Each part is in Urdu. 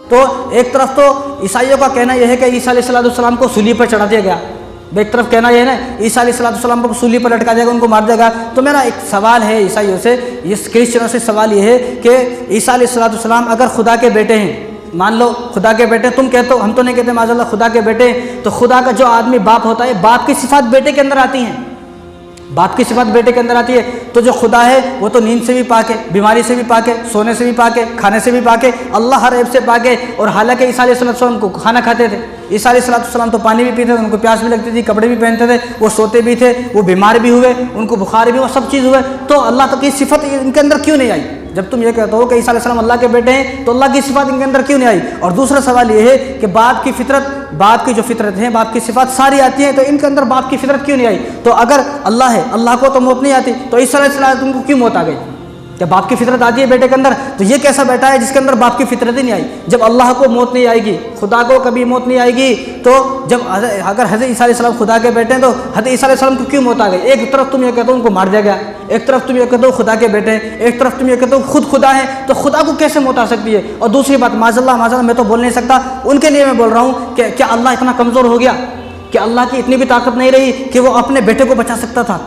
تو ایک طرف تو عیسائیوں کا کہنا یہ ہے کہ عیسیٰ علیہ السلام کو صلیب پر چڑھا دیا گیا، ایک طرف کہنا یہ ہے نا عیسیٰ علیہ السلام کو صلیب پر لٹکا دیا گیا، ان کو مار دیا گیا۔ تو میرا ایک سوال ہے عیسائیوں سے، اس کرسچنوں سے سوال یہ ہے کہ عیسیٰ علیہ السلام اگر خدا کے بیٹے ہیں، مان لو خدا کے بیٹے، تم کہتے ہو، ہم تو نہیں کہتے معاذ اللہ خدا کے بیٹے، تو خدا کا جو آدمی باپ ہوتا ہے، باپ کی صفات بیٹے کے اندر آتی ہیں، باپ کی صفات بیٹے کے اندر آتی ہے۔ تو جو خدا ہے وہ تو نیند سے بھی پاک ہے، بیماری سے بھی پاک ہے، سونے سے بھی پاک ہے، کھانے سے بھی پاک ہے، اللہ ہر عیب سے پاک ہے۔ اور حالانکہ عیسیٰ علیہ السلام کو کھانا کھاتے تھے، عیسیٰ علیہ السلام تو پانی بھی پیتے تھے، ان کو پیاس بھی لگتی تھی، کپڑے بھی پہنتے تھے، وہ سوتے بھی تھے، وہ بیمار بھی ہوئے، ان کو بخار بھی ہوا، سب چیز ہوئے، تو اللہ تک کی صفت ان کے اندر کیوں نہیں آئی؟ جب تم یہ کہتے ہو کہ عیسیٰ علیہ السلام اللہ کے بیٹے ہیں تو اللہ کی صفات ان کے اندر کیوں نہیں آئی؟ اور دوسرا سوال یہ ہے کہ باپ کی فطرت، باپ کی جو فطرت ہے، باپ کی صفات ساری آتی ہیں، تو ان کے اندر باپ کی فطرت کیوں نہیں آئی؟ تو اگر اللہ ہے، اللہ کو تو موت نہیں آتی، تو عیسیٰ علیہ السلام کو کیوں موت آ گئی؟ جب باپ کی فطرت آتی ہے بیٹے کے اندر، تو یہ کیسا بیٹا ہے جس کے اندر باپ کی فطرت ہی نہیں آئی؟ جب اللہ کو موت نہیں آئے گی، خدا کو کبھی موت نہیں آئے گی، تو جب اگر حضرت عیسیٰ علیہ السلام خدا کے بیٹے ہیں تو حضرت عیسیٰ علیہ السلام کو کیوں موت آ گئی؟ ایک طرف تم یہ کہتے ہو ان کو مار دیا گیا، ایک طرف تم یہ کہتے ہو خدا کے بیٹے ہیں، ایک طرف تم یہ کہتے ہو خود خدا ہے، تو خدا کو کیسے موت آ سکتی ہے؟ اور دوسری بات معاذ اللہ میں تو بول نہیں سکتا، ان کے لیے میں بول رہا ہوں کہ کیا اللہ اتنا کمزور ہو گیا کہ اللہ کی اتنی بھی طاقت نہیں رہی کہ وہ اپنے بیٹے کو بچا سکتا تھا؟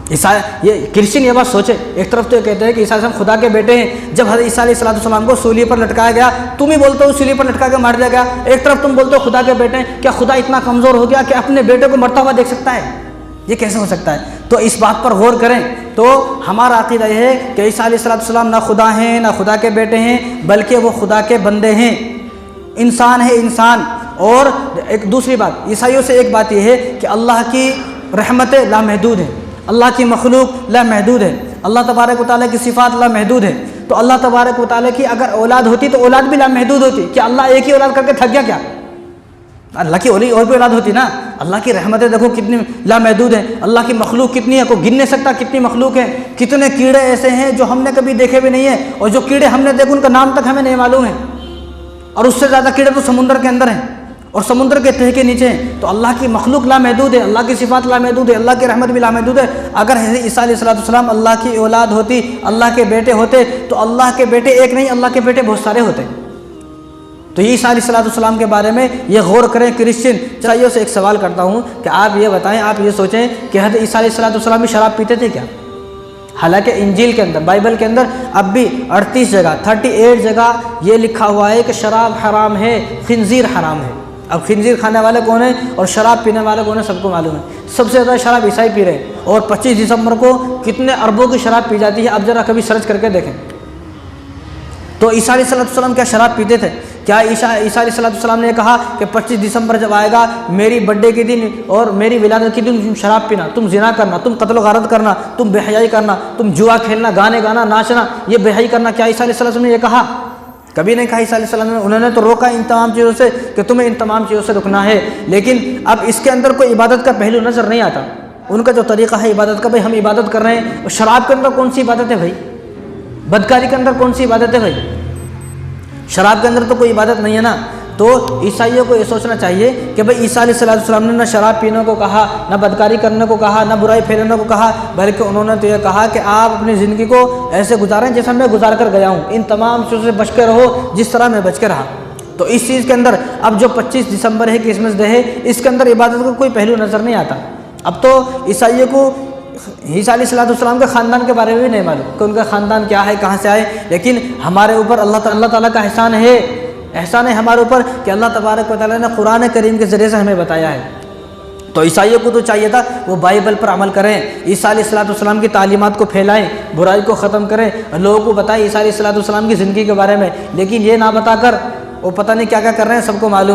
یہ کرسچن یہ بات سوچے، ایک طرف تو یہ کہتے ہیں کہ عیسیٰ علیہ السلام خدا کے بیٹے ہیں، جب حضرت عیسیٰ علیہ السلام کو صلیب پر لٹکایا گیا، تم ہی بولتے ہو صلیب پر لٹکا کے مار دیا گیا، ایک طرف تم بولتے ہو خدا کے بیٹے ہیں، کیا خدا اتنا کمزور ہو گیا کہ اپنے بیٹے کو مرتا ہوا دیکھ سکتا ہے؟ یہ کیسے ہو سکتا ہے؟ تو اس بات پر غور کریں۔ تو ہمارا عقیدہ یہ ہے کہ عیسیٰ علیہ السلام نہ خدا ہیں نہ خدا کے بیٹے ہیں، بلکہ وہ خدا کے بندے ہیں، انسان ہے انسان۔ اور ایک دوسری بات، عیسائیوں سے ایک بات یہ ہے کہ اللہ کی رحمتیں لامحدود ہیں، اللہ کی مخلوق لامحدود ہے، اللہ تبارک و تعالیٰ کی صفات لامحدود ہے۔ تو اللہ تبارک و تعالیٰ کی اگر اولاد ہوتی تو اولاد بھی لامحدود ہوتی، کہ اللہ ایک ہی اولاد کر کے تھک گیا کیا؟ اللہ کی اور بھی اولاد ہوتی نا۔ اللہ کی رحمتیں دیکھو کتنی لامحدود ہیں، اللہ کی مخلوق کتنی ہے، کوئی گن نہیں سکتا کتنی مخلوق ہے۔ کتنے کیڑے ایسے ہیں جو ہم نے کبھی دیکھے بھی نہیں ہیں، اور جو کیڑے ہم نے دیکھے ان کا نام تک ہمیں نہیں معلوم ہے، اور اس سے زیادہ کیڑے تو سمندر کے اندر ہیں اور سمندر کے تہہ کے نیچے ہیں۔ تو اللہ کی مخلوق لامحدود ہے، اللہ کی صفات لامحدود ہے، اللہ کی رحمت بھی لامحدود ہے۔ اگر حضرت عیسیٰ علیہ السلام اللہ کی اولاد ہوتی، اللہ کے بیٹے ہوتے، تو اللہ کے بیٹے ایک نہیں، اللہ کے بیٹے بہت سارے ہوتے۔ تو عیسیٰ علیہ السلام کے بارے میں یہ غور کریں کرسچن۔ عیسائیوں سے ایک سوال کرتا ہوں کہ آپ یہ بتائیں، آپ یہ سوچیں کہ حضرت عیسیٰ علیہ السلام بھی شراب پیتے تھے کیا؟ حالانکہ انجیل کے اندر، بائبل کے اندر اب بھی 38 جگہ 38 جگہ یہ لکھا ہوا ہے کہ شراب حرام ہے، خنزیر حرام ہے۔ اب خنزیر کھانے والے کون ہیں اور شراب پینے والے کون ہیں سب کو معلوم ہے۔ سب سے زیادہ شراب عیسائی پی رہے ہیں، اور 25 دسمبر کو کتنے اربوں کی شراب پی جاتی ہے، اب ذرا کبھی سرچ کر کے دیکھیں۔ تو عیسیٰ علیہ السلام کیا شراب پیتے تھے؟ کیا عیسیٰ علیہ السلام نے کہا کہ 25 دسمبر جب آئے گا میری برتھ ڈے کے دن اور میری ولادت کے دن تم شراب پینا، تم زنا کرنا، تم قتل و غارت کرنا، تم بے حیائی کرنا، تم جوا کھیلنا، گانے گانا، ناچنا، یہ بے حیائی کرنا، کیا عیسیٰ علیہ السلام نے یہ کہا؟ کبھی نہیں کہا عیسیٰ علیہ السلام نے۔ انہوں نے تو روکا ان تمام چیزوں سے کہ تمہیں ان تمام چیزوں سے رکنا ہے، لیکن اب اس کے اندر کوئی عبادت کا پہلو نظر نہیں آتا۔ ان کا جو طریقہ ہے عبادت کا، بھائی ہم عبادت کر رہے ہیں، اور شراب کے اندر کون سی عبادت ہے بھائی؟ بدکاری کے اندر کون سی عبادت ہے بھائی؟ شراب کے اندر تو کوئی عبادت نہیں ہے نا۔ تو عیسائیوں کو یہ سوچنا چاہیے کہ بھائی عیسیٰ علیہ السلام نے نہ شراب پینے کو کہا، نہ بدکاری کرنے کو کہا، نہ برائی پھیلانے کو کہا، بلکہ انہوں نے تو یہ کہا کہ آپ اپنی زندگی کو ایسے گزاریں جیسا میں گزار کر گیا ہوں، ان تمام چیزوں سے بچ کے رہو جس طرح میں بچ کے رہا۔ تو اس چیز کے اندر اب جو 25 دسمبر ہے، کرسمس ڈے ہے، اس کے اندر عبادت کا کوئی پہلو نظر نہیں آتا۔ اب تو عیسائیوں کو عیسیٰ علیہ السلام کے خاندان کے بارے میں بھی نہیں معلوم کہ ان کا خاندان کیا ہے، کہاں سے آئے، لیکن ہمارے اوپر اللہ تعالیٰ کا احسان ہے ہمارے اوپر کہ اللہ تبارک و تعالیٰ نے قرآن کریم کے ذریعے سے ہمیں بتایا ہے۔ تو عیسائیوں کو تو چاہیے تھا وہ بائبل پر عمل کریں، عیسیٰ علیہ السلام کی تعلیمات کو پھیلائیں، برائی کو ختم کریں، لوگوں کو بتائیں عیسیٰ علیہ السلام کی زندگی کے بارے میں، لیکن یہ نہ بتا کر وہ پتہ نہیں کیا کیا کر رہے ہیں، سب کو معلوم ہے۔